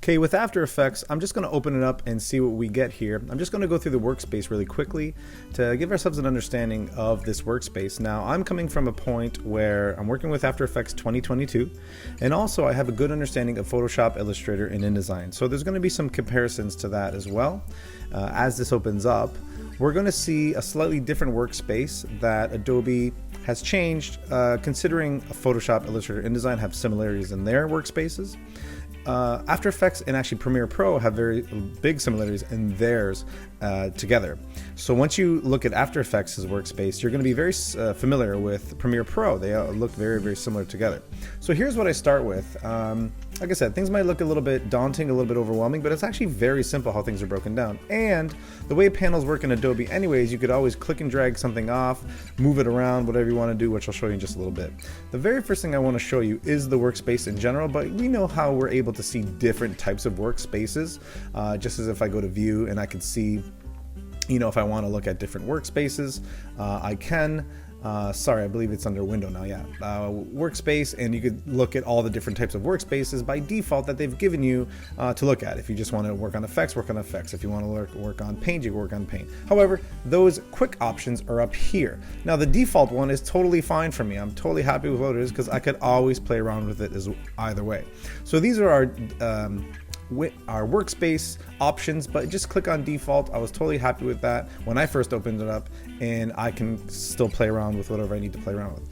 Okay, with After Effects, I'm just going to open it up and see what we get here. I'm just going to go through the workspace really quickly to give ourselves an understanding of this workspace. Now, I'm coming from a point where I'm working with After Effects 2022, and also I have a good understanding of Photoshop, Illustrator, and InDesign. So there's going to be some comparisons to that as well. As this opens up, we're going to see a slightly different workspace that Adobe has changed, considering Photoshop, Illustrator, and InDesign have similarities in their workspaces. After Effects and actually Premiere Pro have very big similarities in theirs together. So once you look at After Effects' workspace, you're going to be very familiar with Premiere Pro. They look very, very similar together. So here's what I start with. Like I said, things might look a little bit daunting, a little bit overwhelming, but it's actually very simple how things are broken down. And the way panels work in Adobe anyways, you could always click and drag something off, move it around, whatever you want to do, which I'll show you in just a little bit. The very first thing I want to show you is the workspace in general, but we know how we're able to see different types of workspaces, just as if I go to view and I can see, if I want to look at different workspaces, I can. Sorry, I believe it's under window now, yeah. Workspace, and you could look at all the different types of workspaces by default that they've given you to look at. If you just want to work on effects, work on effects. If you want to work on paint, you can work on paint. However, those quick options are up here. Now, the default one is totally fine for me. I'm totally happy with what it is because I could always play around with it either way. So these are our workspace options, but just click on default. I was totally happy with that when I first opened it up, and I can still play around with whatever I need to play around with.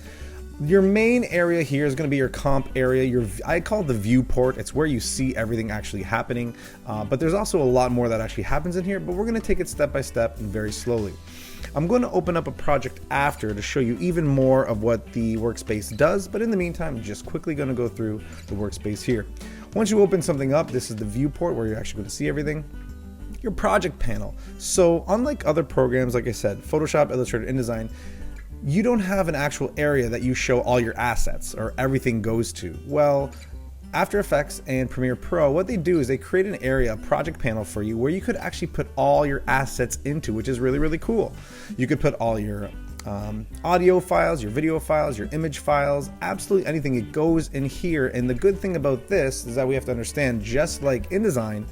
Your main area here is going to be your comp area. I call it the viewport. It's where you see everything actually happening, but there's also a lot more that actually happens in here, but we're going to take it step by step and very slowly. I'm going to open up a project after to show you even more of what the workspace does, but in the meantime, just quickly going to go through the workspace here. Once you open something up, this is the viewport where you're actually going to see everything. Your project panel. So unlike other programs, like I said, Photoshop, Illustrator, InDesign, you don't have an actual area that you show all your assets or everything goes to. Well, After Effects and Premiere Pro, what they do is they create an area, a project panel for you where you could actually put all your assets into, which is really, really cool. You could put all your audio files, your video files, your image files, absolutely anything. It goes in here. And the good thing about this is that we have to understand, just like InDesign,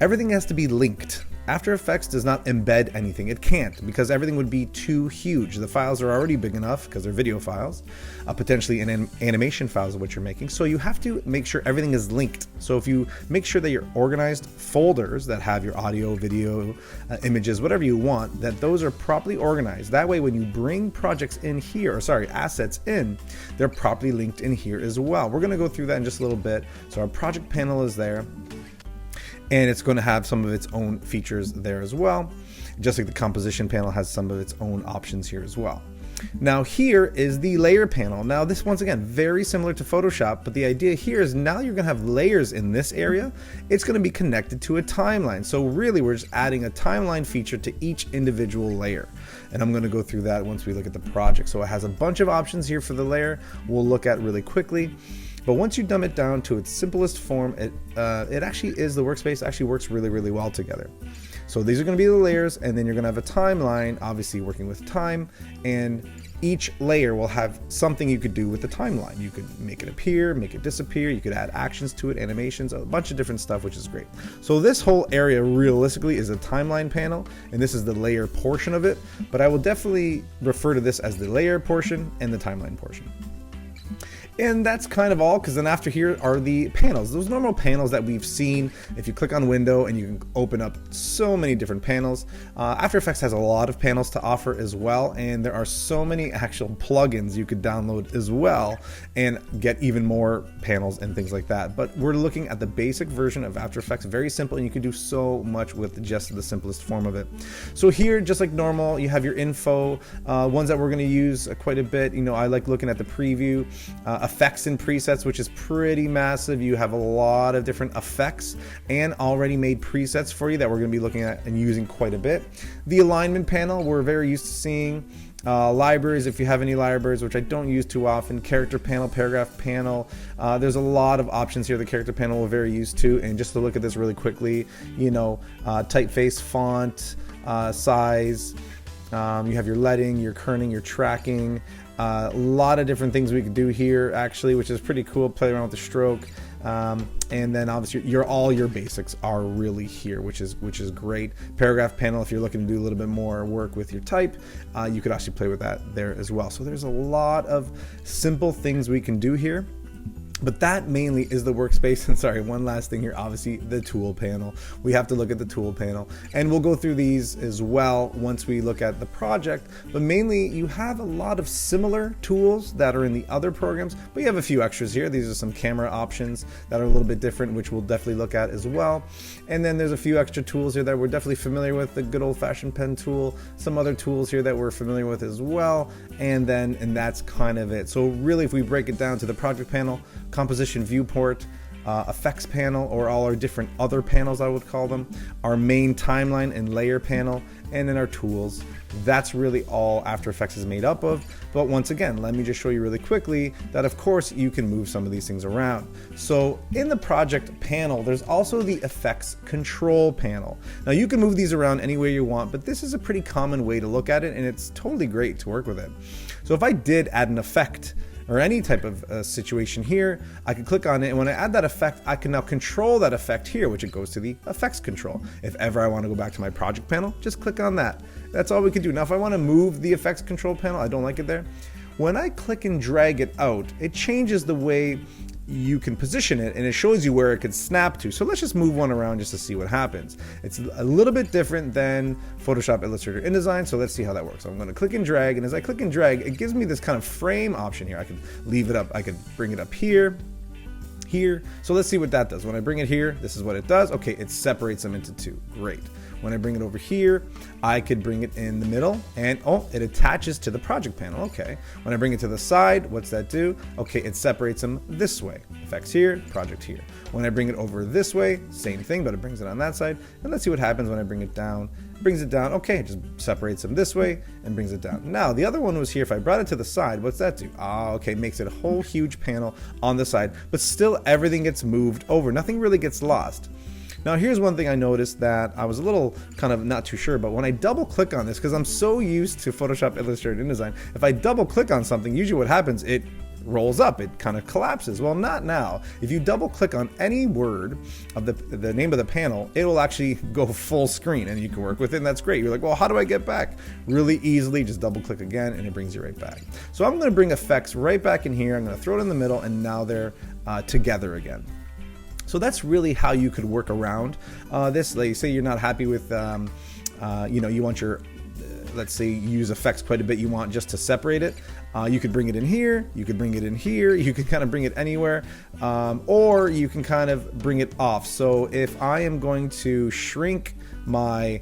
everything has to be linked. After Effects does not embed anything. It can't, because everything would be too huge. The files are already big enough because they're video files, potentially animation files of what you're making. So you have to make sure everything is linked. So if you make sure that your organized folders that have your audio, video, images, whatever you want, that those are properly organized. That way, when you bring projects in here, assets in, they're properly linked in here as well. We're going to go through that in just a little bit. So our project panel is there, and it's going to have some of its own features there as well, just like the composition panel has some of its own options here as well. Now here is the layer panel. Now this, once again, very similar to Photoshop, but the idea here is now you're going to have layers in this area. It's going to be connected to a timeline. So really we're just adding a timeline feature to each individual layer. And I'm going to go through that once we look at the project. So it has a bunch of options here for the layer we'll look at really quickly. But once you dumb it down to its simplest form, it actually is, the workspace actually works really, really well together. So these are going to be the layers, and then you're going to have a timeline, obviously working with time, and each layer will have something you could do with the timeline. You could make it appear, make it disappear, you could add actions to it, animations, a bunch of different stuff, which is great. So this whole area realistically is a timeline panel, and this is the layer portion of it, but I will definitely refer to this as the layer portion and the timeline portion. And that's kind of all, because then after here are the panels. Those normal panels that we've seen. If you click on window, and you can open up so many different panels. After Effects has a lot of panels to offer as well, and there are so many actual plugins you could download as well and get even more panels and things like that. But we're looking at the basic version of After Effects, very simple, and you can do so much with just the simplest form of it. So here, just like normal, you have your info, ones that we're going to use quite a bit. I like looking at the preview. Effects and presets, which is pretty massive. You have a lot of different effects and already made presets for you that we're going to be looking at and using quite a bit. The alignment panel, we're very used to seeing. Libraries, if you have any libraries, which I don't use too often. Character panel, paragraph panel. There's a lot of options here. The character panel we're very used to. And just to look at this really quickly, typeface, font, size. You have your leading, your kerning, your tracking. A lot of different things we could do here, actually, which is pretty cool. Play around with the stroke. And then obviously all your basics are really here, which is great. Paragraph panel, if you're looking to do a little bit more work with your type, you could actually play with that there as well. So there's a lot of simple things we can do here. But that mainly is the workspace. And sorry, one last thing here, obviously the tool panel. We have to look at the tool panel, and we'll go through these as well once we look at the project. But mainly you have a lot of similar tools that are in the other programs, but you have a few extras here. These are some camera options that are a little bit different, which we'll definitely look at as well. And then there's a few extra tools here that we're definitely familiar with, the good old-fashioned pen tool, some other tools here that we're familiar with as well. And that's kind of it. So really, if we break it down to the project panel, composition, viewport, effects panel, or all our different other panels, I would call them, our main timeline and layer panel, and then our tools. That's really all After Effects is made up of. But once again, let me just show you really quickly that of course you can move some of these things around. So in the project panel, there's also the effects control panel. Now you can move these around any way you want, but this is a pretty common way to look at it, and it's totally great to work with it. So if I did add an effect or any type of situation here, I can click on it, and when I add that effect, I can now control that effect here, which it goes to the effects control. If ever I want to go back to my project panel, just click on that. That's all we can do. Now if I want to move the effects control panel, I don't like it there. When I click and drag it out, it changes the way you can position it, and it shows you where it could snap to. So let's just move one around just to see what happens. It's a little bit different than Photoshop, Illustrator, InDesign, so let's see how that works. So I'm going to click and drag, and as I click and drag, it gives me this kind of frame option here. I could leave it up, I could bring it up here. So let's see what that does. When I bring it here, this is what it does. Okay, it separates them into two. Great. When I bring it over here, I could bring it in the middle, and oh, it attaches to the project panel. Okay. When I bring it to the side, what's that do? Okay, it separates them this way. Effects here, project here. When I bring it over this way, same thing, but it brings it on that side. And let's see what happens when I bring it down. It brings it down. Okay, it just separates them this way and brings it down. Now, the other one was here. If I brought it to the side, what's that do? Ah, okay, makes it a whole huge panel on the side, but still everything gets moved over. Nothing really gets lost. Now here's one thing I noticed that I was a little kind of not too sure, but when I double click on this, because I'm so used to Photoshop, Illustrator, and InDesign, if I double click on something, usually what happens, it rolls up, it kind of collapses. Well, not now. If you double click on any word of the name of the panel, it will actually go full screen and you can work with it, and that's great. You're like, well, how do I get back? Really easily, just double click again and it brings you right back. So I'm going to bring effects right back in here. I'm going to throw it in the middle, and now they're together again. So that's really how you could work around this. Like, say you're not happy with, you want your, let's say you use effects quite a bit, you want just to separate it. You could bring it in here, you could bring it in here, you can kind of bring it anywhere, or you can kind of bring it off. So if I am going to shrink my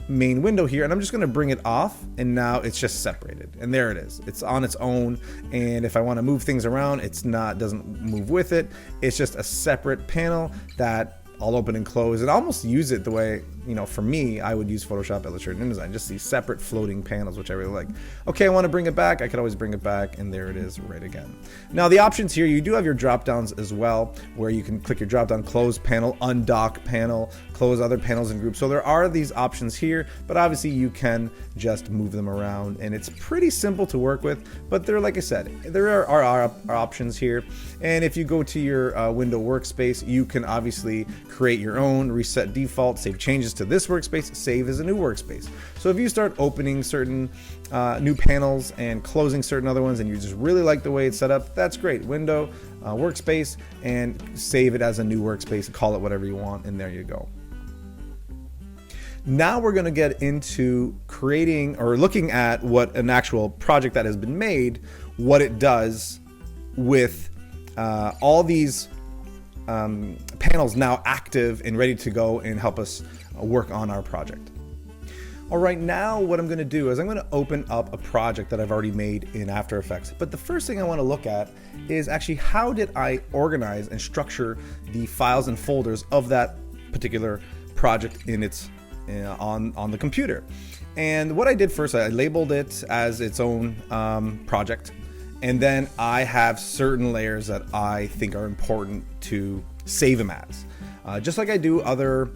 main window here, and I'm just going to bring it off, and now it's just separated, and there it is. It's on its own, and if I want to move things around, doesn't move with it. It's just a separate panel that I'll open and close, and almost use it the way, for me, I would use Photoshop, Illustrator, and InDesign, just these separate floating panels, which I really like. Okay, I want to bring it back. I could always bring it back, and there it is right again. Now, the options here, you do have your drop downs as well, where you can click your drop down, close panel, undock panel, close other panels and groups. So there are these options here, but obviously you can just move them around, and it's pretty simple to work with. But there, like I said, there are options here. And if you go to your window workspace, you can obviously create your own, reset default, save changes to this workspace, save as a new workspace. So if you start opening certain new panels and closing certain other ones, and you just really like the way it's set up, that's great. Window, workspace, and save it as a new workspace, call it whatever you want, and there you go. Now we're going to get into creating or looking at what an actual project that has been made, what it does with all these panels now active and ready to go and help us work on our project. All right, now what I'm going to do is I'm going to open up a project that I've already made in After Effects. But the first thing I want to look at is actually how did I organize and structure the files and folders of that particular project in its on the computer. And what I did first, I labeled it as its own project. And then I have certain layers that I think are important to save them as. Just like I do other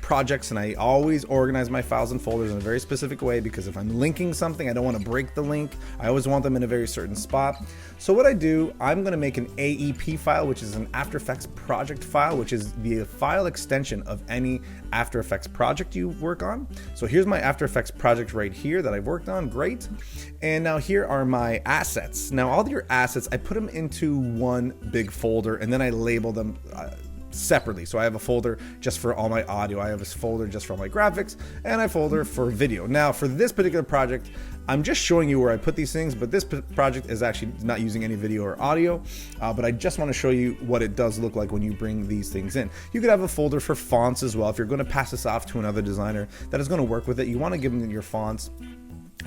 projects, and I always organize my files and folders in a very specific way, because if I'm linking something, I don't want to break the link. I always want them in a very certain spot. So what I do, I'm going to make an AEP file, which is an After Effects project file, which is the file extension of any After Effects project you work on. So here's my After Effects project right here that I've worked on. Great. And now here are my assets. Now all your assets, I put them into one big folder, and then I label them separately. So I have a folder just for all my audio, I have a folder just for all my graphics, and a folder for video. Now for this particular project, I'm just showing you where I put these things, but this project is actually not using any video or audio, but I just want to show you what it does look like when you bring these things in. You could have a folder for fonts as well. If you're going to pass this off to another designer that is going to work with it, you want to give them your fonts,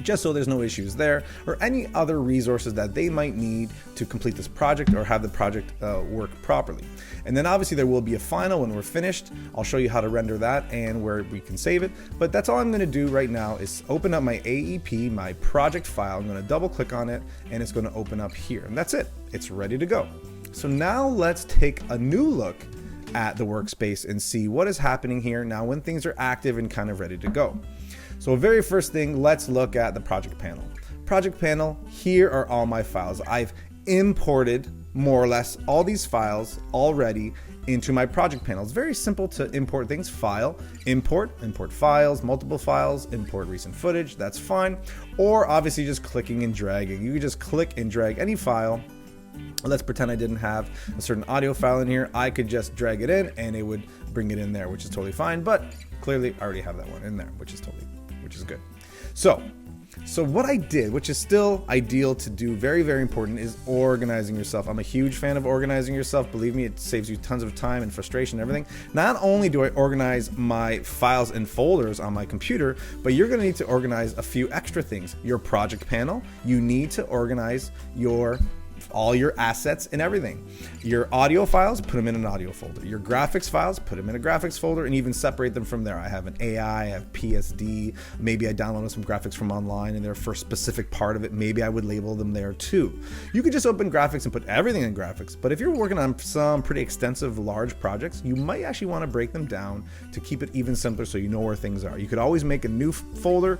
just so there's no issues there, or any other resources that they might need to complete this project or have the project work properly. And then obviously there will be a final when we're finished. I'll show you how to render that and where we can save it. But that's all I'm going to do right now is open up my AEP, my project file. I'm going to double click on it, and it's going to open up here. And that's it. It's ready to go. So now let's take a new look at the workspace and see what is happening here now when things are active and kind of ready to go. So very first thing, let's look at the project panel. Project panel, here are all my files. I've imported more or less all these files already into my project panel. It's very simple to import things. File, import files, multiple files, import recent footage, that's fine. Or obviously just clicking and dragging. You can just click and drag any file. Let's pretend I didn't have a certain audio file in here. I could just drag it in and it would bring it in there, which is totally fine. But clearly I already have that one in there, which is good. So what I did, which is still ideal to do, very, very important, is organizing yourself. I'm a huge fan of organizing yourself. Believe me, it saves you tons of time and frustration and everything. Not only do I organize my files and folders on my computer, but you're going to need to organize a few extra things. Your project panel, you need to organize all your assets and everything. Your audio files, put them in an audio folder. Your graphics files, put them in a graphics folder, and even separate them from there. I have an AI, I have PSD, maybe I downloaded some graphics from online and they're for a specific part of it. Maybe I would label them there too. You could just open graphics and put everything in graphics, but if you're working on some pretty extensive large projects, you might actually want to break them down to keep it even simpler so you know where things are. You could always make a new folder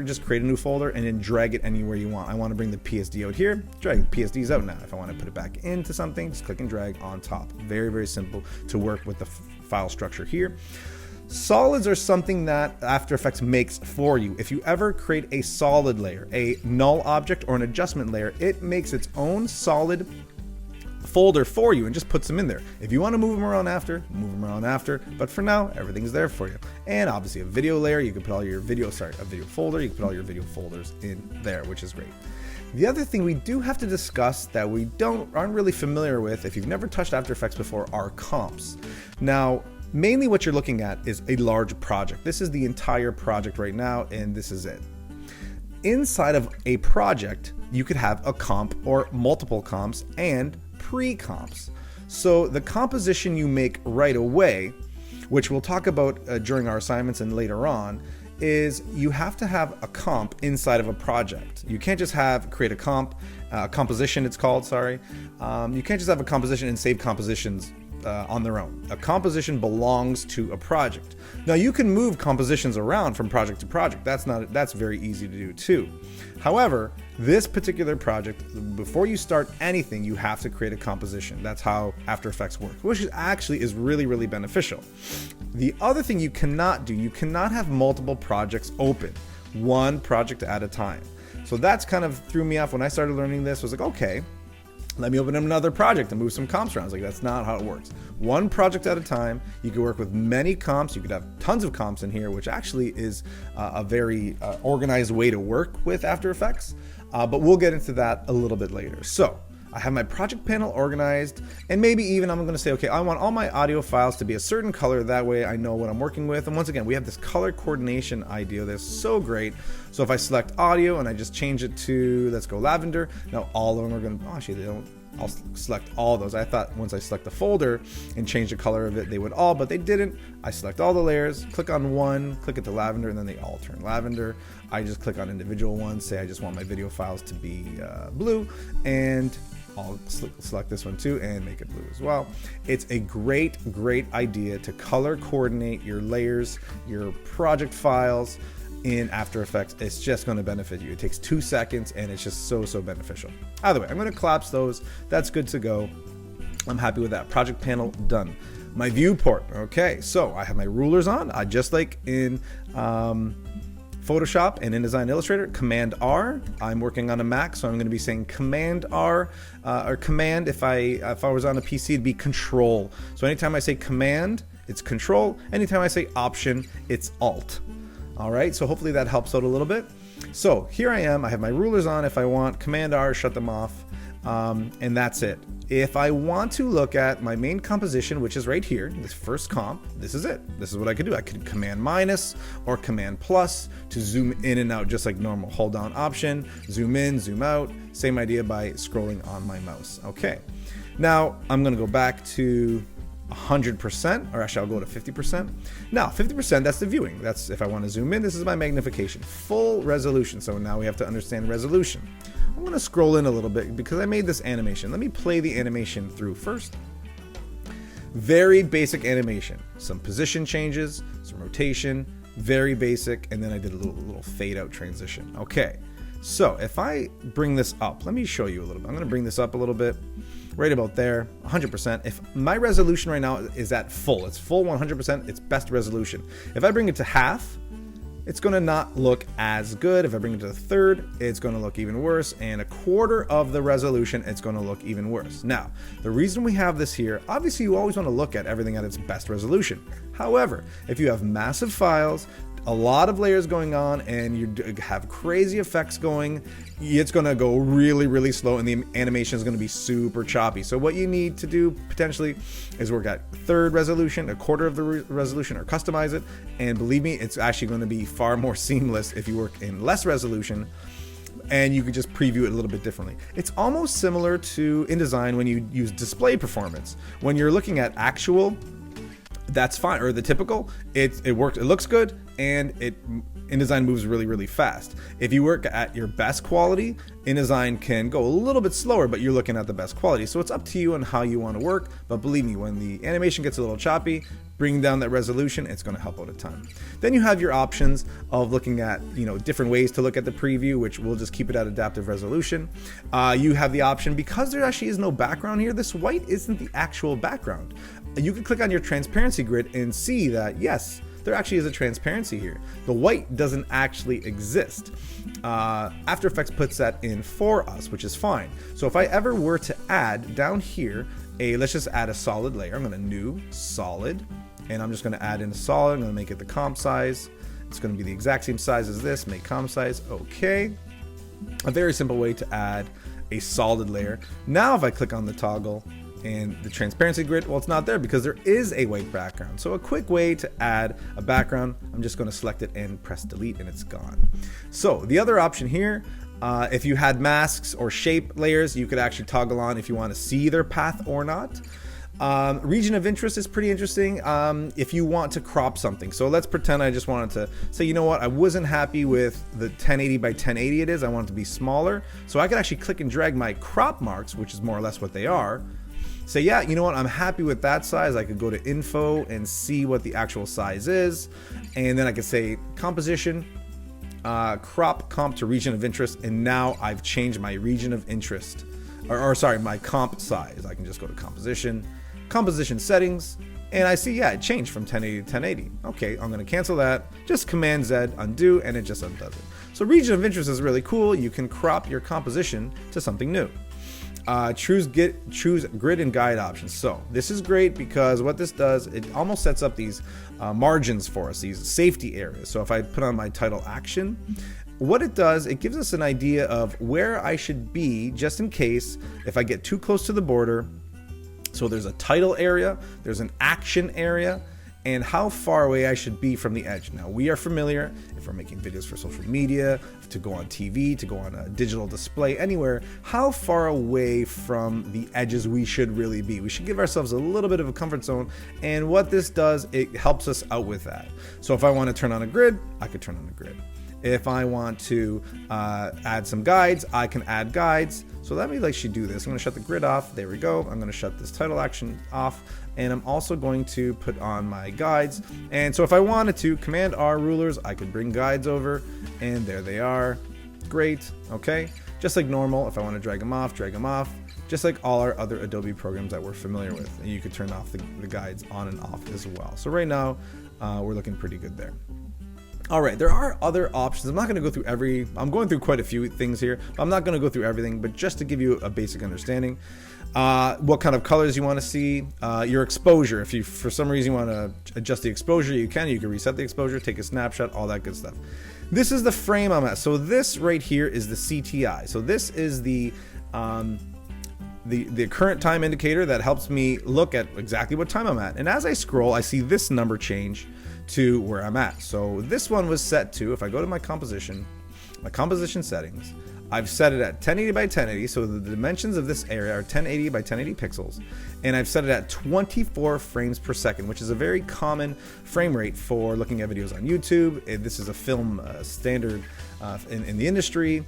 just create a new folder and then drag it anywhere you want. I want to bring the PSD out here, drag the PSDs out now. If I want to put it back into something, just click and drag on top. Very, very simple to work with the file structure here. Solids are something that After Effects makes for you. If you ever create a solid layer, a null object or an adjustment layer, it makes its own solid folder for you and just puts them in there. If you want to move them around after, move them around after, but for now, everything's there for you. And obviously a video layer, you can put all your video folder, you can put all your video folders in there, which is great. The other thing we do have to discuss that we aren't really familiar with, if you've never touched After Effects before, are comps. Now, mainly what you're looking at is a large project. This is the entire project right now, and this is it. Inside of a project, you could have a comp or multiple comps and pre-comps. So the composition you make right away, which we'll talk about during our assignments and later on, is you have to have a comp inside of a project. You can't just create a composition it's called, sorry. You can't just have a composition and save compositions on their own. A composition belongs to a project. Now you can move compositions around from project to project. That's very easy to do too. However, this particular project, before you start anything, you have to create a composition. That's how After Effects works, which actually is really, really beneficial. The other thing you cannot do, you cannot have multiple projects open, one project at a time. So that's kind of threw me off when I started learning this. I was like, okay, let me open up another project and move some comps around. I was like, that's not how it works. One project at a time. You could work with many comps. You could have tons of comps in here, which actually is a very organized way to work with After Effects. But we'll get into that a little bit later. So I have my project panel organized, and maybe even I'm going to say, okay, I want all my audio files to be a certain color. That way I know what I'm working with. And once again, we have this color coordination idea that's so great. So if I select audio and I just change it to, let's go lavender, now all of them are going to, actually they don't, I'll select all those. I thought once I select the folder and change the color of it, they would all, but they didn't. I select all the layers, click on one, click it to lavender, and then they all turn lavender. I just click on individual ones, say I just want my video files to be blue, and I'll select this one too and make it blue as well. It's a great idea to color coordinate your layers, your project files in After Effects. It's just going to benefit you. It takes 2 seconds and it's just so beneficial. Either way, I'm going to collapse those. That's good to go. I'm happy with that. Project panel done. My viewport. Okay, so I have my rulers on. I just like in Photoshop and InDesign Illustrator, Command R. I'm working on a Mac, so I'm going to be saying Command R, or Command. If I was on a PC, it'd be Control. So anytime I say Command, it's Control. Anytime I say Option, it's Alt. All right, so hopefully that helps out a little bit. So here I am. I have my rulers on. If I want, Command R, shut them off, and that's it. If I want to look at my main composition, which is right here, this first comp, this is it. This is what I could do. I could Command minus or Command plus to zoom in and out just like normal. Hold down Option, zoom in, zoom out. Same idea by scrolling on my mouse. Okay. Now I'm going to go back to 100%, or actually I'll go to 50%. Now 50%, that's the viewing. That's if I want to zoom in, this is my magnification, full resolution. So now we have to understand resolution. I'm going to scroll in a little bit because I made this animation. Let me play the animation through first. Very basic animation. Some position changes, some rotation, very basic, and then I did a little fade out transition. Okay, so if I bring this up, let me show you a little bit. I'm going to bring this up a little bit, right about there, 100%. If my resolution right now is at full, it's full 100%, it's best resolution. If I bring it to half, it's going to not look as good. If I bring it to a third, it's going to look even worse. And a quarter of the resolution, it's going to look even worse. Now, the reason we have this here, obviously you always want to look at everything at its best resolution. However, if you have massive files, a lot of layers going on, and you have crazy effects going, it's going to go really slow, and the animation is going to be super choppy. So what you need to do potentially is work at third resolution, a quarter of the resolution, or customize it. And believe me, it's actually going to be far more seamless if you work in less resolution, and you could just preview it a little bit differently. It's almost similar to InDesign when you use display performance. When you're looking at actual, that's fine, or the typical, it works, it looks good, and InDesign moves really fast. If you work at your best quality, InDesign can go a little bit slower, but you're looking at the best quality. So it's up to you on how you want to work, but believe me, when the animation gets a little choppy, bring down that resolution, it's going to help out a ton. Then you have your options of looking at, different ways to look at the preview, which we'll just keep it at adaptive resolution. You have the option, because there actually is no background here, this white isn't the actual background. You can click on your transparency grid and see that, yes, there actually is a transparency here. The white doesn't actually exist. After Effects puts that in for us, which is fine. So if I ever were to add down here, let's just add a solid layer. I'm going to new solid, and I'm just going to add in a solid. I'm going to make it the comp size. It's going to be the exact same size as this. Make comp size. Okay. A very simple way to add a solid layer. Now if I click on the toggle and the transparency grid, well, it's not there because there is a white background. So a quick way to add a background, I'm just going to select it and press delete, and it's gone. So the other option here, if you had masks or shape layers, you could actually toggle on if you want to see their path or not. Region of interest is pretty interesting if you want to crop something. So let's pretend I just wanted to say, you know what, I wasn't happy with the 1080 by 1080 it is. I want it to be smaller. So I could actually click and drag my crop marks, which is more or less what they are. Say, yeah, you know what, I'm happy with that size. I could go to info and see what the actual size is. And then I could say composition, crop comp to region of interest. And now I've changed my region of interest, or sorry, my comp size. I can just go to composition settings, and I see, yeah, it changed from 1080 to 1080. Okay, I'm going to cancel that. Just Command Z, undo, and it just undoes it. So region of interest is really cool. You can crop your composition to something new. Choose grid and guide options. So this is great because what this does, it almost sets up these margins for us, these safety areas. So if I put on my title action, what it does, it gives us an idea of where I should be just in case if I get too close to the border. So there's a title area, there's an action area, and how far away I should be from the edge. Now, we are familiar, if we're making videos for social media, to go on TV, to go on a digital display, anywhere, how far away from the edges we should really be. We should give ourselves a little bit of a comfort zone, and what this does, it helps us out with that. So if I want to turn on a grid, I could turn on a grid. If I want to add some guides, I can add guides. So let me actually do this. I'm going to shut the grid off. There we go. I'm going to shut this title action off. And I'm also going to put on my guides. And so if I wanted to, Command R rulers, I could bring guides over. And there they are. Great. Okay. Just like normal, if I want to drag them off, just like all our other Adobe programs that we're familiar with. And you could turn off the guides on and off as well. So right now, we're looking pretty good there. All right, there are other options. I'm not going to go through I'm going through quite a few things here, but I'm not going to go through everything, but just to give you a basic understanding, what kind of colors you want to see, your exposure. If you, for some reason, you want to adjust the exposure, you can reset the exposure, take a snapshot, all that good stuff. This is the frame I'm at. So this right here is the CTI. So this is the current time indicator that helps me look at exactly what time I'm at. And as I scroll, I see this number change to where I'm at. So this one was set to, if I go to my composition settings, I've set it at 1080 by 1080. So the dimensions of this area are 1080 by 1080 pixels. And I've set it at 24 frames per second, which is a very common frame rate for looking at videos on YouTube. This is a film standard in the industry,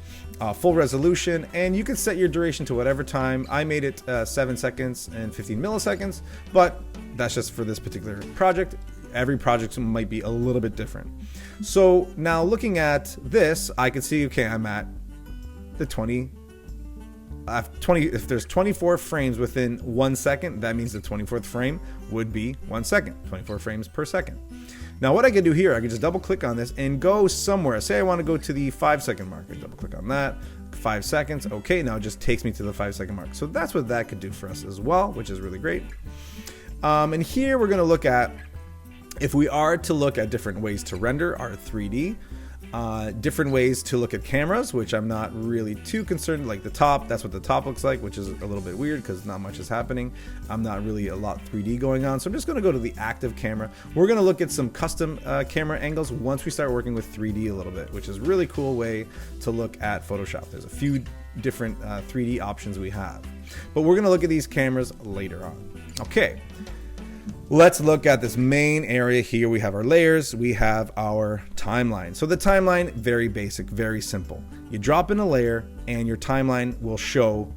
full resolution, and you can set your duration to whatever time. I made it 7 seconds and 15 milliseconds, but that's just for this particular project. Every project might be a little bit different. So now looking at this, I can see, okay, I'm at the 20, if there's 24 frames within 1 second, that means the 24th frame would be 1 second, 24 frames per second. Now what I can do here, I can just double click on this and go somewhere. Say I want to go to the 5 second mark. I double click on that, 5 seconds. Okay, now it just takes me to the 5 second mark. So that's what that could do for us as well, which is really great. And here we're going to look at, if we are to look at different ways to render our 3D, different ways to look at cameras, which I'm not really too concerned, like the top, that's what the top looks like, which is a little bit weird because not much is happening. I'm not really a lot 3D going on. So I'm just going to go to the active camera. We're going to look at some custom camera angles once we start working with 3D a little bit, which is a really cool way to look at Photoshop. There's a few different 3D options we have, but we're going to look at these cameras later on. Okay. Let's look at this main area here. We have our layers, we have our timeline. So the timeline, very basic, very simple. You drop in a layer and your timeline will show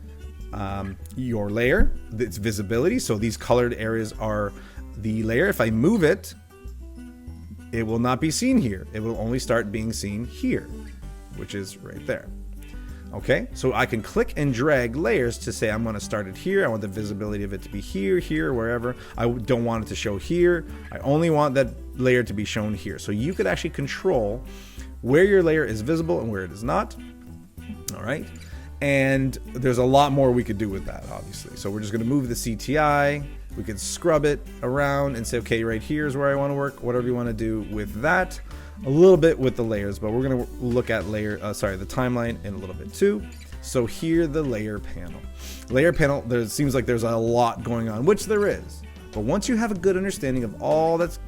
your layer, its visibility. So these colored areas are the layer. If I move it, it will not be seen here. It will only start being seen here, which is right there. Okay, so I can click and drag layers to say I'm going to start it here. I want the visibility of it to be here, here, wherever. I don't want it to show here. I only want that layer to be shown here. So you could actually control where your layer is visible and where it is not. All right, and there's a lot more we could do with that, obviously. So we're just going to move the CTI. We could scrub it around and say, okay, right here is where I want to work. Whatever you want to do with that. A little bit with the layers, but we're going to look at the timeline in a little bit too. So here, the layer panel. Layer panel, there seems like there's a lot going on, which there is. But once you have a good understanding of all that's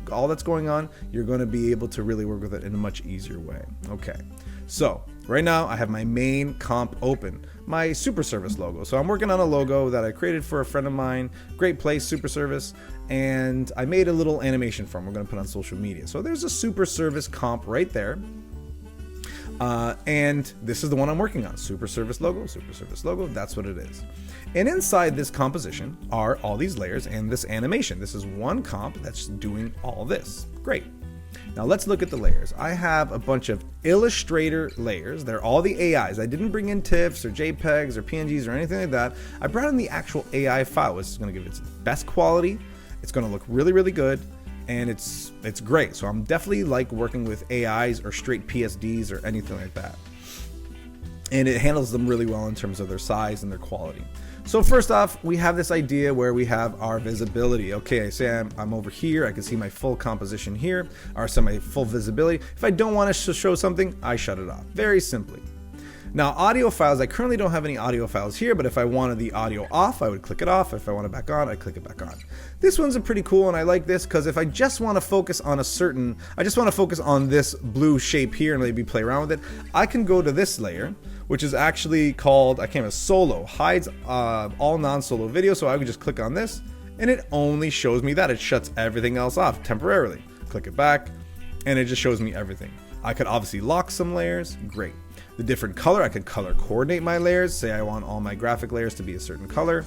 going on, you're going to be able to really work with it in a much easier way. Okay. So right now I have my main comp open, my super service logo. So I'm working on a logo that I created for a friend of mine, great place, super service. And I made a little animation for him. We're going to put on social media. So there's a super service comp right there. And this is the one I'm working on. Super service logo, that's what it is. And inside this composition are all these layers and this animation. This is one comp that's doing all this. Great. Now let's look at the layers. I have a bunch of Illustrator layers. They're all the AIs. I didn't bring in TIFFs or JPEGs or PNGs or anything like that. I brought in the actual AI file, which is going to give it its best quality. It's going to look really, really good. And it's great. So I'm definitely like working with AIs or straight PSDs or anything like that. And it handles them really well in terms of their size and their quality. So first off, we have this idea where we have our visibility. Okay, I say I'm over here. I can see my full composition here, or my full visibility. If I don't want to show something, I shut it off. Very simply. Now, audio files, I currently don't have any audio files here, but if I wanted the audio off, I would click it off. If I want it back on, I'd click it back on. This one's pretty cool, and I like this because if I just want to focus on this blue shape here and maybe play around with it, I can go to this layer, which is actually called, solo, hides all non-solo video. So I would just click on this, and it only shows me that. It shuts everything else off temporarily. Click it back, and it just shows me everything. I could obviously lock some layers, great. The different color, I could color coordinate my layers. Say I want all my graphic layers to be a certain color.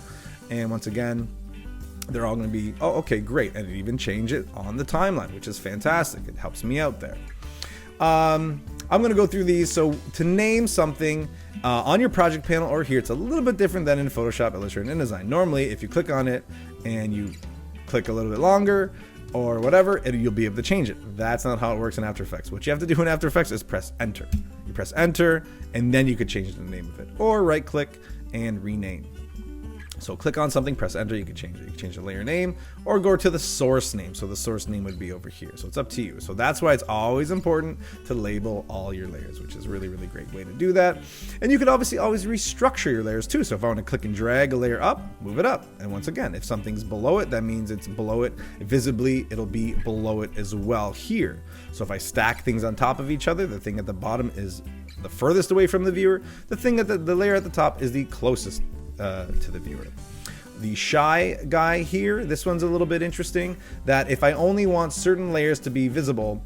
And once again, they're all gonna be, oh, okay, great. And it even change it on the timeline, which is fantastic. It helps me out there. I'm gonna go through these. So to name something on your project panel or here, it's a little bit different than in Photoshop, Illustrator, and InDesign. Normally, if you click on it and you click a little bit longer, or whatever, you'll be able to change it. That's not how it works in After Effects. What you have to do in After Effects is press enter. You press enter, and then you could change the name of it. Or right click and rename. So click on something, press enter, you can change it. You can change the layer name or go to the source name. So the source name would be over here. So it's up to you. So that's why it's always important to label all your layers, which is a really, really great way to do that. And you could obviously always restructure your layers too. So if I want to click and drag a layer up, move it up. And once again, if something's below it, that means it's below it. Visibly, it'll be below it as well here. So if I stack things on top of each other, the thing at the bottom is the furthest away from the viewer. The thing at the layer at the top is the closest to the viewer. The shy guy here, this one's a little bit interesting, that if I only want certain layers to be visible,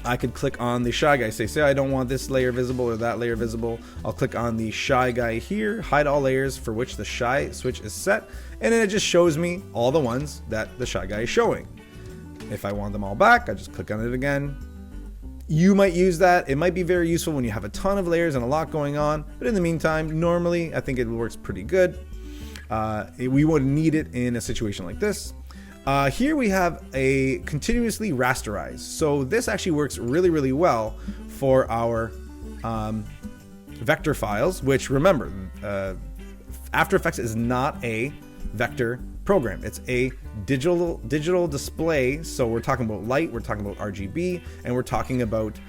I could click on the shy guy. Say I don't want this layer visible or that layer visible. I'll click on the shy guy here, hide all layers for which the shy switch is set, and then it just shows me all the ones that the shy guy is showing. If I want them all back, I just click on it again. You might use that. It might be very useful when you have a ton of layers and a lot going on, but in the meantime, normally I think it works pretty good. We would need it in a situation like this. Here we have a continuously rasterize. So this actually works really, really well for our vector files, which remember, After Effects is not a vector program. It's a digital display. So we're talking about light, we're talking about RGB, and we're talking about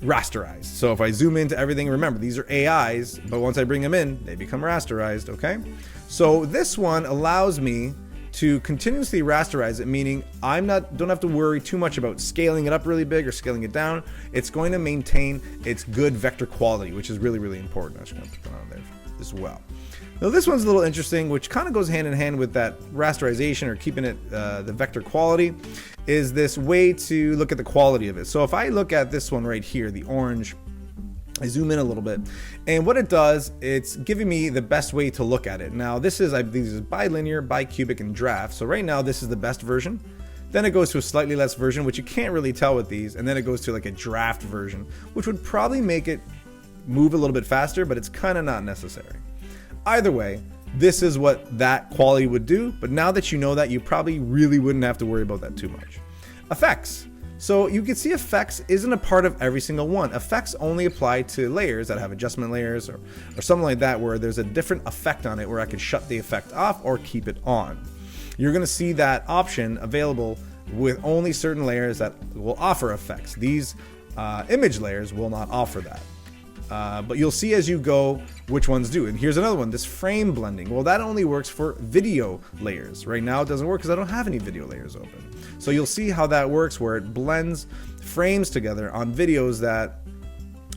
rasterized. So if I zoom into everything, remember these are AIs, but once I bring them in, they become rasterized, okay? So this one allows me to continuously rasterize it, meaning don't have to worry too much about scaling it up really big or scaling it down. It's going to maintain its good vector quality, which is really, really important. I'm just going to put that on there as well. Now this one's a little interesting, which kind of goes hand in hand with that rasterization or keeping it the vector quality, is this way to look at the quality of it. So if I look at this one right here, the orange, I zoom in a little bit, and what it does, it's giving me the best way to look at it. Now this is, I believe this is bilinear, bicubic, and draft. So right now this is the best version. Then it goes to a slightly less version, which you can't really tell with these, and then it goes to like a draft version, which would probably make it move a little bit faster, but it's kind of not necessary. Either way, this is what that quality would do, but now that you know that, you probably really wouldn't have to worry about that too much. Effects. So you can see effects isn't a part of every single one. Effects only apply to layers that have adjustment layers or something like that, where there's a different effect on it where I can shut the effect off or keep it on. You're going to see that option available with only certain layers that will offer effects. These image layers will not offer that. But you'll see as you go which ones do. And here's another one, this frame blending. Well, that only works for video layers. Right now it doesn't work because I don't have any video layers open. So you'll see how that works, where it blends frames together on videos that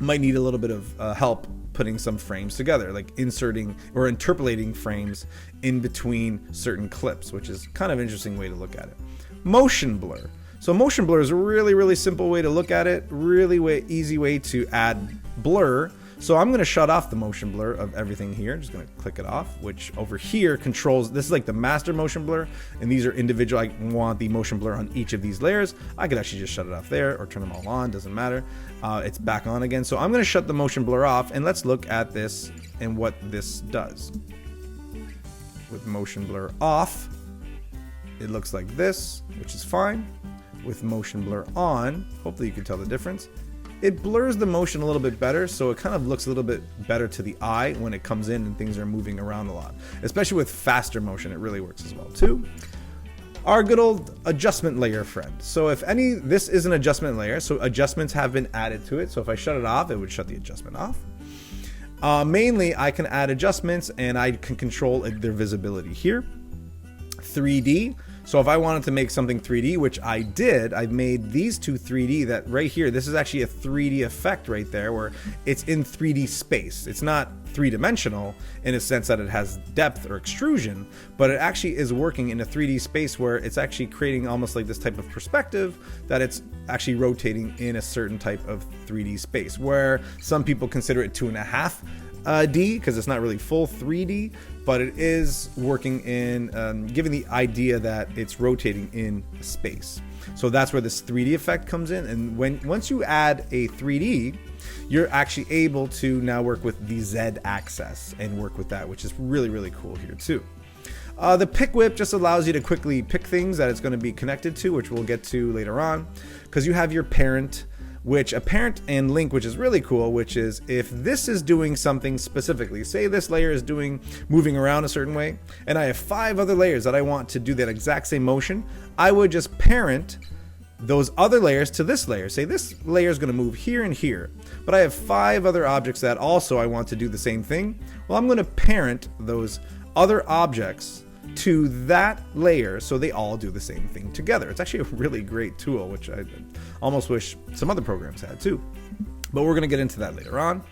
might need a little bit of help putting some frames together, like inserting or interpolating frames in between certain clips, which is kind of an interesting way to look at it. Motion blur. So motion blur is a really, really simple way to look at it, really easy way to add blur. So I'm going to shut off the motion blur of everything here. Just going to click it off, which over here controls, this is like the master motion blur, and these are individual. I want the motion blur on each of these layers. I could actually just shut it off there or turn them all on, doesn't matter. It's back on again. So I'm going to shut the motion blur off, and let's look at this and what this does. With motion blur off, it looks like this, which is fine. With motion blur on, hopefully you can tell the difference. It blurs the motion a little bit better, so it kind of looks a little bit better to the eye when it comes in and things are moving around a lot. Especially with faster motion, it really works as well too. Our good old adjustment layer friend. So if this is an adjustment layer, so adjustments have been added to it. So if I shut it off, it would shut the adjustment off. Mainly, I can add adjustments and I can control their visibility here. 3D. So if I wanted to make something 3D, which I did, I've made these two 3D. That right here, this is actually a 3D effect right there where it's in 3D space. It's not three-dimensional in a sense that it has depth or extrusion, but it actually is working in a 3D space where it's actually creating almost like this type of perspective that it's actually rotating in a certain type of 3D space, where some people consider it 2.5D because it's not really full 3D, but it is working in giving the idea that it's rotating in space. So that's where this 3D effect comes in, and once you add a 3D, you're actually able to now work with the Z axis and work with that, which is really, really cool here too. The pick whip just allows you to quickly pick things that it's going to be connected to, which we'll get to later on, because you have your parent, which a parent and link, which is really cool, which is if this is doing something specifically, say this layer is moving around a certain way, and I have 5 other layers that I want to do that exact same motion, I would just parent those other layers to this layer. Say this layer is going to move here and here, but I have 5 other objects that also I want to do the same thing. Well, I'm going to parent those other objects to that layer so they all do the same thing together. It's actually a really great tool, which I almost wish some other programs had too, but we're going to get into that later on.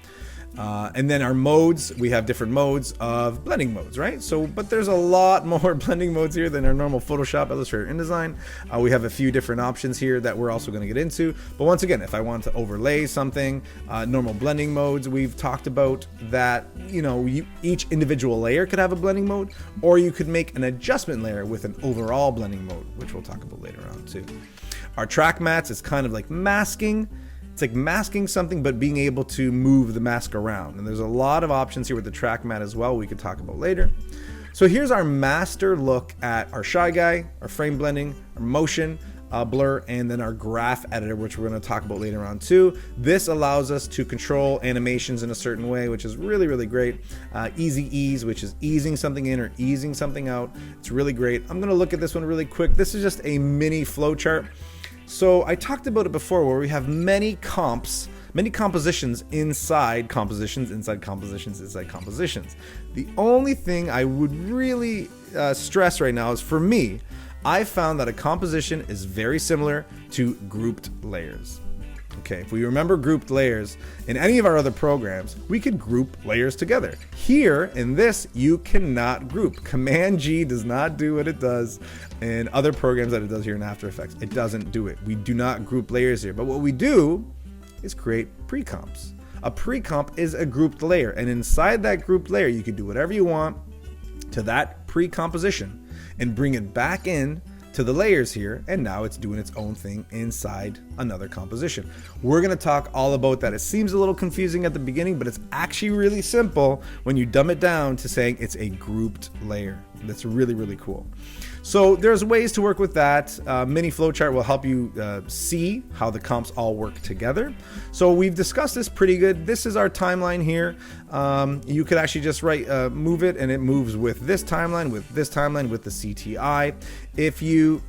And then our modes, we have different modes of blending modes, right? So, but there's a lot more blending modes here than our normal Photoshop, Illustrator, InDesign. We have a few different options here that we're also going to get into. But once again, if I want to overlay something, normal blending modes, we've talked about that, you know, each individual layer could have a blending mode, or you could make an adjustment layer with an overall blending mode, which we'll talk about later on too. Our track mats is kind of like masking. It's like masking something, but being able to move the mask around. And there's a lot of options here with the track mat as well we could talk about later. So here's our master look at our shy guy, our frame blending, our motion, blur, and then our graph editor, which we're going to talk about later on too. This allows us to control animations in a certain way, which is really, really great. Easy ease, which is easing something in or easing something out. It's really great. I'm going to look at this one really quick. This is just a mini flowchart. So I talked about it before where we have many compositions inside compositions, inside compositions, inside compositions. The only thing I would really stress right now is, for me, I found that a composition is very similar to grouped layers. Okay, if we remember grouped layers in any of our other programs, we could group layers together. Here in this, you cannot group. Command G does not do what it does in other programs that it does here in After Effects. It doesn't do it. We do not group layers here, but what we do is create pre-comps. A pre-comp is a grouped layer, and inside that grouped layer, you can do whatever you want to that pre-composition and bring it back in to the layers here, and now it's doing its own thing inside another composition. We're going to talk all about that. It seems a little confusing at the beginning, but it's actually really simple when you dumb it down to saying it's a grouped layer. That's really, really cool. So there's ways to work with that. Mini flowchart will help you see how the comps all work together. So we've discussed this pretty good. This is our timeline here. You could actually just move it, and it moves with this timeline, with the CTI. If you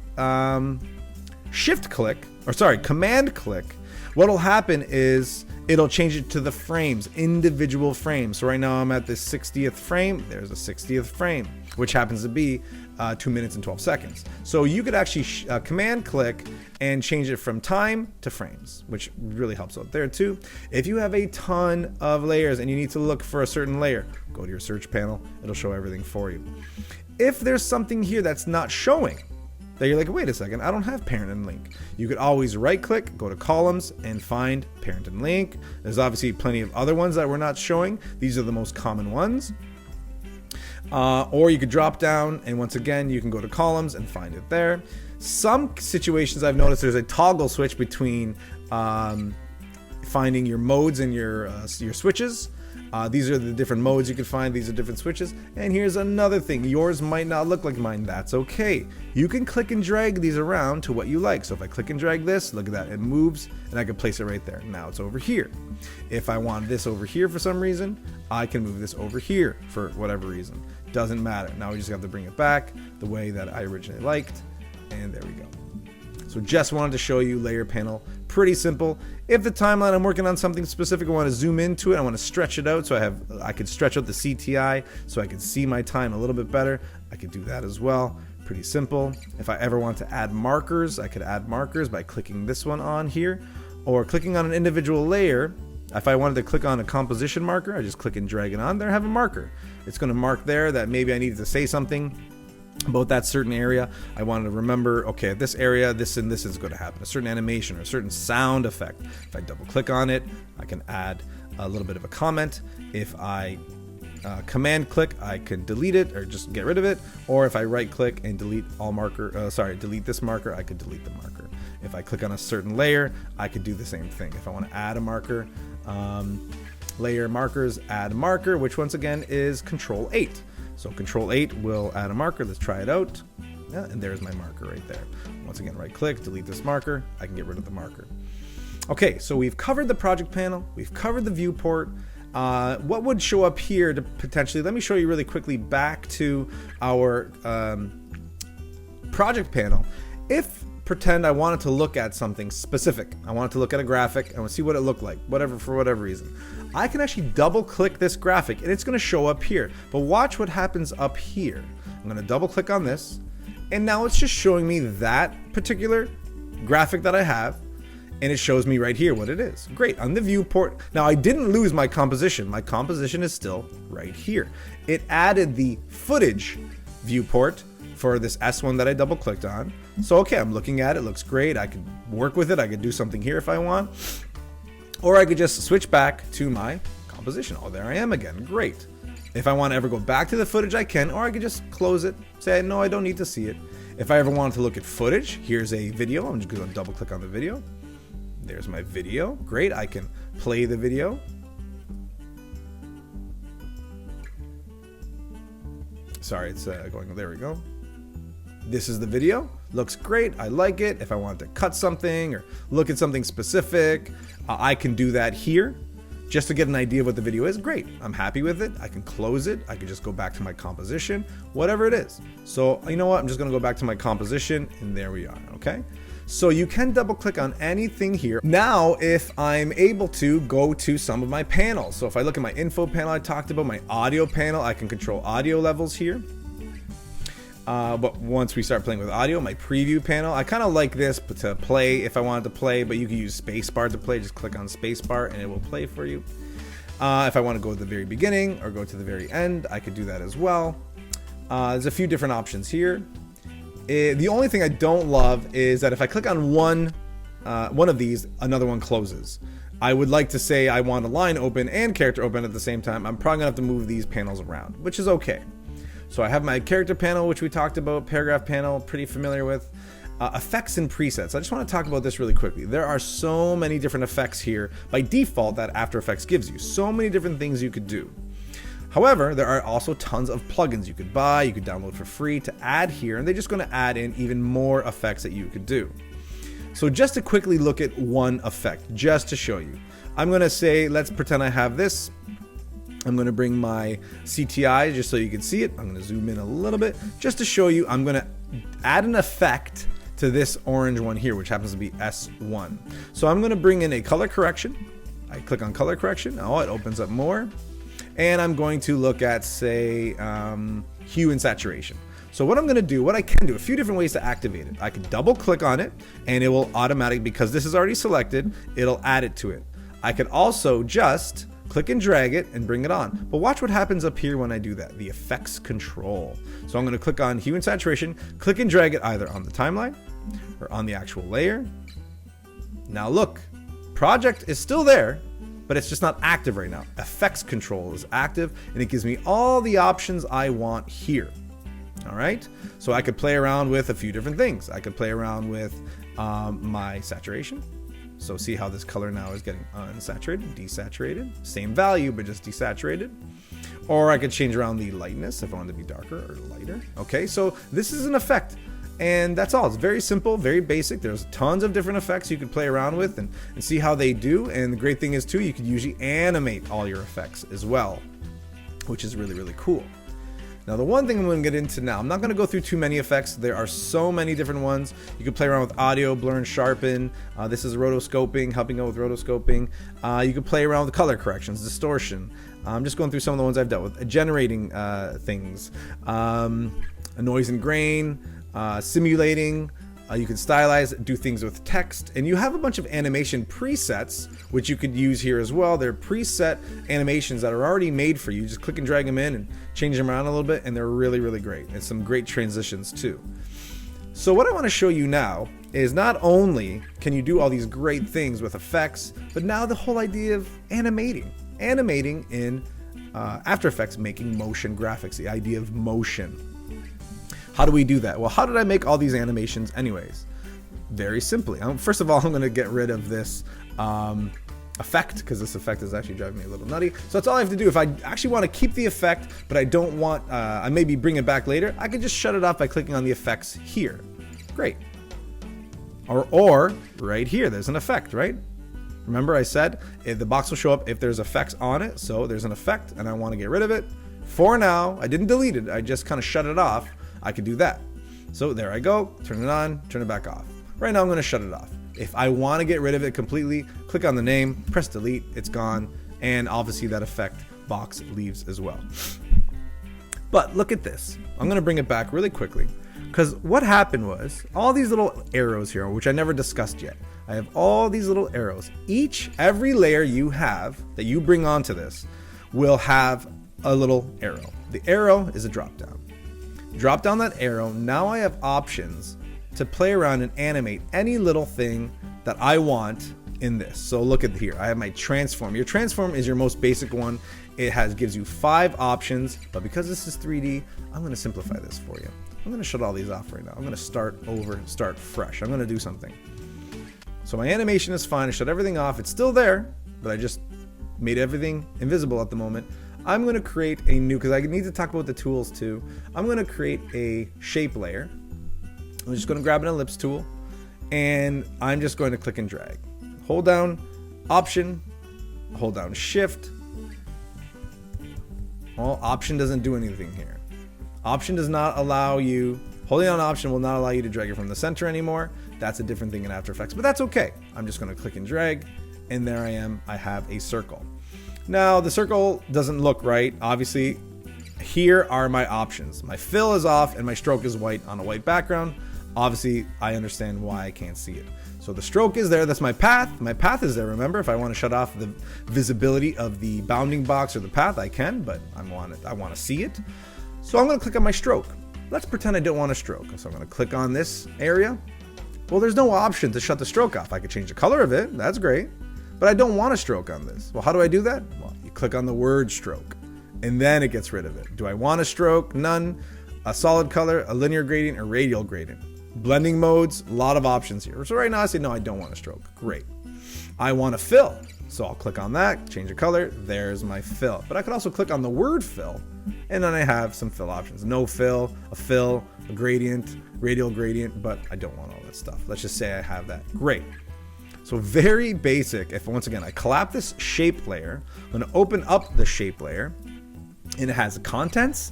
command click, what'll happen is it'll change it to the frames, individual frames. So right now I'm at the 60th frame. There's a 60th frame, which happens to be 2 minutes and 12 seconds. So you could actually command click and change it from time to frames, which really helps out there too. If you have a ton of layers and you need to look for a certain layer, go to your search panel. It'll show everything for you. If there's something here that's not showing, that you're like, wait a second, I don't have parent and link, you could always right click, go to columns, and find parent and link. There's obviously plenty of other ones that we're not showing. These are the most common ones. Or you could drop down, and once again, you can go to columns and find it there. Some situations I've noticed there's a toggle switch between finding your modes and your switches. These are the different modes you can find. These are different switches. And here's another thing. Yours might not look like mine. That's okay. You can click and drag these around to what you like. So if I click and drag this, look at that. It moves, and I can place it right there. Now it's over here. If I want this over here for some reason, I can move this over here for whatever reason. Doesn't matter. Now we just have to bring it back the way that I originally liked. And there we go. So just wanted to show you layer panel. Pretty simple. If the timeline I'm working on something specific, I want to zoom into it, I want to stretch it out, so I could stretch out the CTI so I could see my time a little bit better. I could do that as well. Pretty simple. If I ever want to add markers, I could add markers by clicking this one on here, or clicking on an individual layer. If I wanted to click on a composition marker, I just click and drag it on there, I have a marker. It's going to mark there that maybe I needed to say something about that certain area. I wanted to remember, okay, at this area, this and this is going to happen. A certain animation or a certain sound effect. If I double click on it, I can add a little bit of a comment. If I command click, I can delete it or just get rid of it. Or if I right click and delete all marker, delete this marker, I could delete the marker. If I click on a certain layer, I could do the same thing. If I want to add a marker, layer markers, add marker, which once again is Control 8. So Control 8 will add a marker. Let's try it out. Yeah, and there's my marker right there. Once again, right click, delete this marker. I can get rid of the marker. Okay, so we've covered the project panel. We've covered the viewport. What would show up here to potentially, let me show you really quickly back to our project panel. If pretend I wanted to look at something specific, I wanted to look at a graphic, I want to see what it looked like, for whatever reason, I can actually double click this graphic and it's going to show up here. But watch what happens up here. I'm going to double click on this, and now it's just showing me that particular graphic that I have. And it shows me right here what it is. Great, on the viewport. Now I didn't lose my composition. My composition is still right here. It added the footage viewport for this S1 that I double clicked on. So okay, I'm looking at it, looks great. I could work with it. I could do something here if I want. Or I could just switch back to my composition. Oh, there I am again, great. If I want to ever go back to the footage, I can, or I could just close it, say, no, I don't need to see it. If I ever wanted to look at footage, here's a video. I'm just gonna double click on the video. There's my video. Great, I can play the video. Sorry, it's going, there we go. This is the video. Looks great, I like it. If I wanted to cut something or look at something specific, I can do that here. Just to get an idea of what the video is, great. I'm happy with it. I can close it. I can just go back to my composition, whatever it is. So you know what? I'm just gonna go back to my composition, and there we are, okay? So you can double click on anything here. Now, if I'm able to go to some of my panels. So if I look at my info panel I talked about, my audio panel, I can control audio levels here. But once we start playing with audio, my preview panel, I kind of like this to play if I wanted to play, but you can use spacebar to play. Just click on spacebar and it will play for you. If I want to go to the very beginning or go to the very end, I could do that as well. There's a few different options here. The only thing I don't love is that if I click on one of these, another one closes. I would like to say I want a line open and character open at the same time. I'm probably gonna have to move these panels around, which is okay. So I have my character panel, which we talked about, paragraph panel, pretty familiar with. Effects and presets. I just want to talk about this really quickly. There are so many different effects here by default that After Effects gives you. So many different things you could do. However, there are also tons of plugins you could buy, you could download for free to add here, and they're just going to add in even more effects that you could do. So just to quickly look at one effect, just to show you. I'm going to say, let's pretend I have this. I'm going to bring my CTI just so you can see it. I'm going to zoom in a little bit just to show you. I'm going to add an effect to this orange one here, which happens to be S1. So I'm going to bring in a color correction. I click on color correction. Oh, it opens up more. And I'm going to look at, say, hue and saturation. So what I'm going to do, what I can do, a few different ways to activate it. I can double click on it and it will automatically, because this is already selected, it'll add it to it. I could also just click and drag it and bring it on. But watch what happens up here when I do that, the effects control. So I'm going to click on hue and saturation, click and drag it either on the timeline or on the actual layer. Now look, project is still there, but it's just not active right now. Effects control is active and it gives me all the options I want here. All right, so I could play around with a few different things. I could play around with my saturation. So see how this color now is getting unsaturated, desaturated, same value, but just desaturated. Or I could change around the lightness if I want to be darker or lighter. Okay, so this is an effect. And that's all. It's very simple, very basic. There's tons of different effects you could play around with and see how they do. And the great thing is too, you could usually animate all your effects as well, which is really, really cool. Now the one thing I'm going to get into now, I'm not going to go through too many effects. There are so many different ones. You can play around with audio, blur and sharpen. This is rotoscoping, helping out with rotoscoping. You can play around with color corrections, distortion. I'm just going through some of the ones I've dealt with. Generating things, noise and grain, simulating. You can stylize, do things with text, and you have a bunch of animation presets, which you could use here as well. They're preset animations that are already made for you. Just click and drag them in and change them around a little bit, and they're really, really great. And some great transitions too. So what I want to show you now is not only can you do all these great things with effects, but now the whole idea of animating. Animating in After Effects, making motion graphics, the idea of motion. How do we do that? Well, how did I make all these animations anyways? Very simply. First of all, I'm going to get rid of this effect, because this effect is actually driving me a little nutty. So that's all I have to do. If I actually want to keep the effect, but I don't want, I maybe bring it back later, I can just shut it off by clicking on the effects here. Great. Or right here, there's an effect, right? Remember I said the box will show up if there's effects on it. So there's an effect and I want to get rid of it. For now, I didn't delete it. I just kind of shut it off. I could do that. So there I go, turn it on, turn it back off. Right now I'm going to shut it off. If I want to get rid of it completely, click on the name, press delete, it's gone, and obviously that effect box leaves as well. But look at this. I'm going to bring it back really quickly, because what happened was all these little arrows here, which I never discussed yet. I have all these little arrows. Every layer you have that you bring onto this will have a little arrow. The arrow is a drop down. Drop down that arrow. Now I have options to play around and animate any little thing that I want in this. So look at here. I have my transform. Your transform is your most basic one. It gives you 5 options, but because this is 3D, I'm going to simplify this for you. I'm going to shut all these off right now. I'm going to start over, start fresh. I'm going to do something. So my animation is fine. I shut everything off. It's still there, but I just made everything invisible at the moment. I'm going to create a new, because I need to talk about the tools too. I'm going to create a shape layer. I'm just going to grab an ellipse tool, and I'm just going to click and drag. Hold down Option, hold down Shift. Well, Option doesn't do anything here. Option does not allow you, holding down Option will not allow you to drag it from the center anymore. That's a different thing in After Effects, but that's okay. I'm just going to click and drag, and there I am. I have a circle. Now the circle doesn't look right. Obviously, here are my options. My fill is off and my stroke is white on a white background. Obviously, I understand why I can't see it. So the stroke is there. That's my path. My path is there. Remember, if I want to shut off the visibility of the bounding box or the path, I can, but I want to see it. So I'm going to click on my stroke. Let's pretend I don't want a stroke. So I'm going to click on this area. Well, there's no option to shut the stroke off. I could change the color of it. That's great. But I don't want a stroke on this. Well, how do I do that? Well, you click on the word stroke, and then it gets rid of it. Do I want a stroke? None. A solid color, a linear gradient, a radial gradient. Blending modes, a lot of options here. So right now I say, no, I don't want a stroke. Great. I want a fill. So I'll click on that, change the color. There's my fill. But I could also click on the word fill, and then I have some fill options. No fill, a gradient, radial gradient, but I don't want all that stuff. Let's just say I have that. Great. So very basic. If once again I collapse this shape layer, I'm going to open up the shape layer, and it has contents.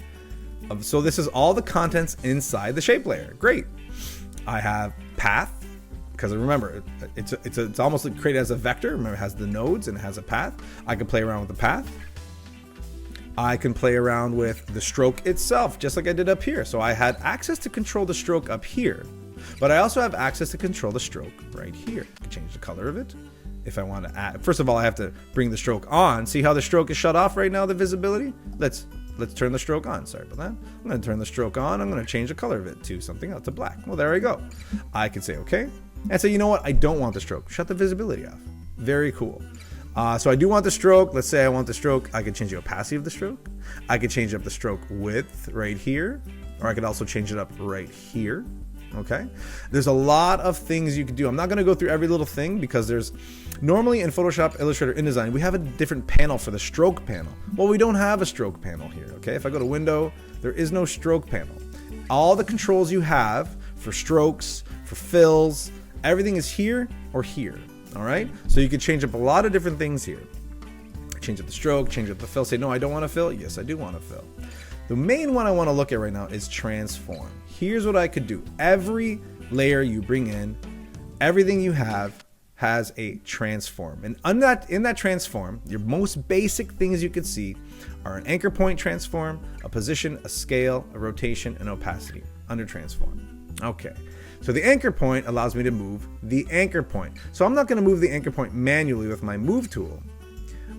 So this is all the contents inside the shape layer. Great. I have path, because remember it's almost like created as a vector. Remember, it has the nodes and it has a path. I can play around with the path. I can play around with the stroke itself, just like I did up here. So I had access to control the stroke up here. But I also have access to control the stroke right here. I can change the color of it if I want to add. First of all, I have to bring the stroke on. See how the stroke is shut off right now, the visibility? Let's turn the stroke on. Sorry about that. I'm going to turn the stroke on. I'm going to change the color of it to something else, to black. Well, there we go. I can say okay. And say, you know what? I don't want the stroke. Shut the visibility off. Very cool. So I do want the stroke. Let's say I want the stroke. I can change the opacity of the stroke. I could change up the stroke width right here. Or I could also change it up right here. Okay, there's a lot of things you can do. I'm not going to go through every little thing, because there's normally in Photoshop, Illustrator, InDesign, we have a different panel for the stroke panel. Well, we don't have a stroke panel here. Okay, if I go to Window, there is no stroke panel. All the controls you have for strokes, for fills, everything is here or here. All right, so you can change up a lot of different things here. Change up the stroke, change up the fill. Say, no, I don't want to fill. Yes, I do want to fill. The main one I want to look at right now is transform. Here's what I could do. Every layer you bring in, everything you have has a transform. And in that transform, your most basic things you can see are an anchor point transform, a position, a scale, a rotation, and opacity under transform. Okay, so the anchor point allows me to move the anchor point. So I'm not going to move the anchor point manually with my move tool.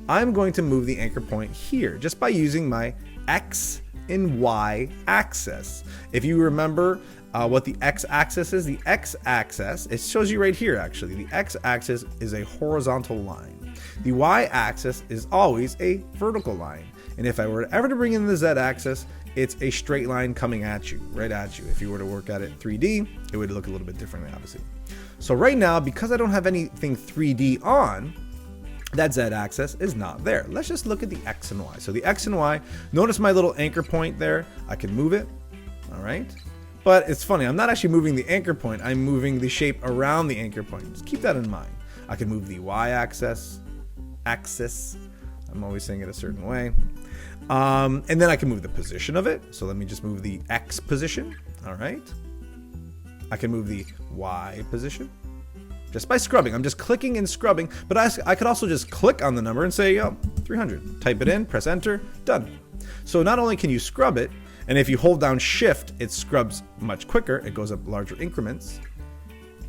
I'm going to move the anchor point here just by using my X and Y axis. If you remember what the X axis is, the X axis, it shows you right here actually. The X axis is a horizontal line. The Y axis is always a vertical line. And if I were ever to bring in the Z axis, it's a straight line coming at you, right at you. If you were to work at it 3D, it would look a little bit differently, obviously. So right now, because I don't have anything 3D on, that Z axis is not there. Let's just look at the X and Y. So the X and Y, notice my little anchor point there. I can move it, all right? But it's funny, I'm not actually moving the anchor point, I'm moving the shape around the anchor point. Just keep that in mind. I can move the Y axis, I'm always saying it a certain way. And then I can move the position of it. So let me just move the X position, all right? I can move the Y position just by scrubbing. I'm just clicking and scrubbing, but I could also just click on the number and say, 300. Type it in, press enter, done. So not only can you scrub it, and if you hold down shift, it scrubs much quicker. It goes up larger increments.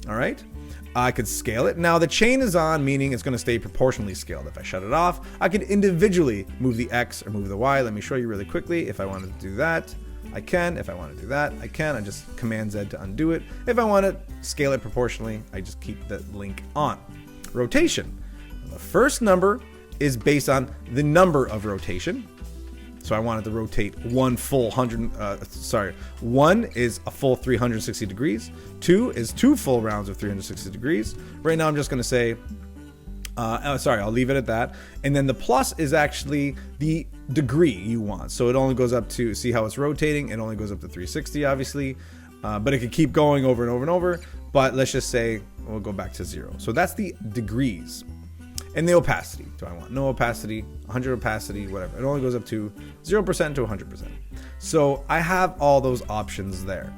All right. I could scale it. Now the chain is on, meaning it's going to stay proportionally scaled. If I shut it off, I could individually move the X or move the Y. Let me show you really quickly. If I wanted to do that, I can. If I want to do that, I can. I just Command Z to undo it. If I want to scale it proportionally, I just keep the link on. Rotation. The first number is based on the number of rotation. So I wanted to rotate one is a full 360 degrees. 2 is 2 full rounds of 360 degrees. Right now I'm just going to say, I'll leave it at that. And then the plus is actually the degree you want. So it only goes up to, see how it's rotating? It only goes up to 360, obviously. But it could keep going over and over and over. But let's just say we'll go back to 0. So that's the degrees. And the opacity. Do I want no opacity, 100 opacity, whatever. It only goes up to 0% to 100%. So I have all those options there.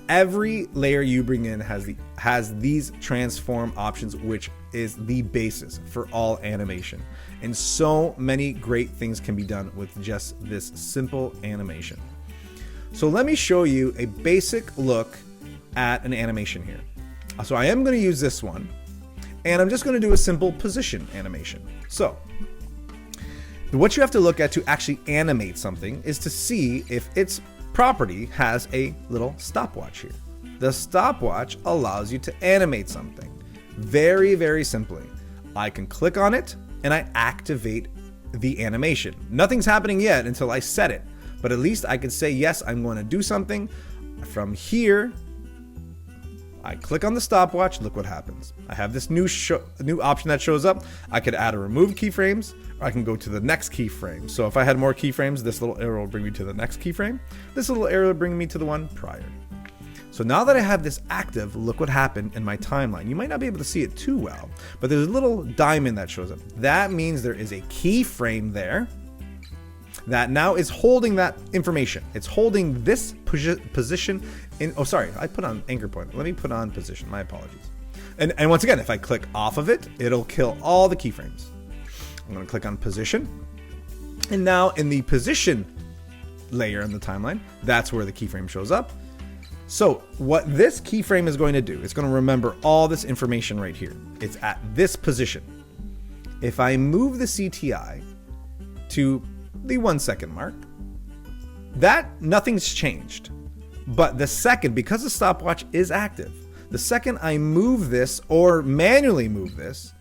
Every layer you bring in has these transform options, which is the basis for all animation. And so many great things can be done with just this simple animation. So let me show you a basic look at an animation here. So I am going to use this one. And I'm just going to do a simple position animation. So what you have to look at to actually animate something is to see if its property has a little stopwatch here. The stopwatch allows you to animate something very, very simply. I can click on it and I activate the animation. Nothing's happening yet until I set it, but at least I can say, yes, I'm going to do something. From here, I click on the stopwatch, look what happens. I have this new option that shows up. I could add or remove keyframes, or I can go to the next keyframe. So if I had more keyframes, this little arrow will bring me to the next keyframe. This little arrow will bring me to the one prior. So now that I have this active, look what happened in my timeline. You might not be able to see it too well, but there's a little diamond that shows up. That means there is a keyframe there that now is holding that information. It's holding this position in, oh, sorry, I put on anchor point. Let me put on position, my apologies. And once again, if I click off of it, it'll kill all the keyframes. I'm gonna click on position. And now in the position layer in the timeline, that's where the keyframe shows up. So what this keyframe is going to do, it's going to remember all this information right here. It's at this position. If I move the CTI to the 1 second mark, that nothing's changed. But the second, because the stopwatch is active, the second I move this or manually move this,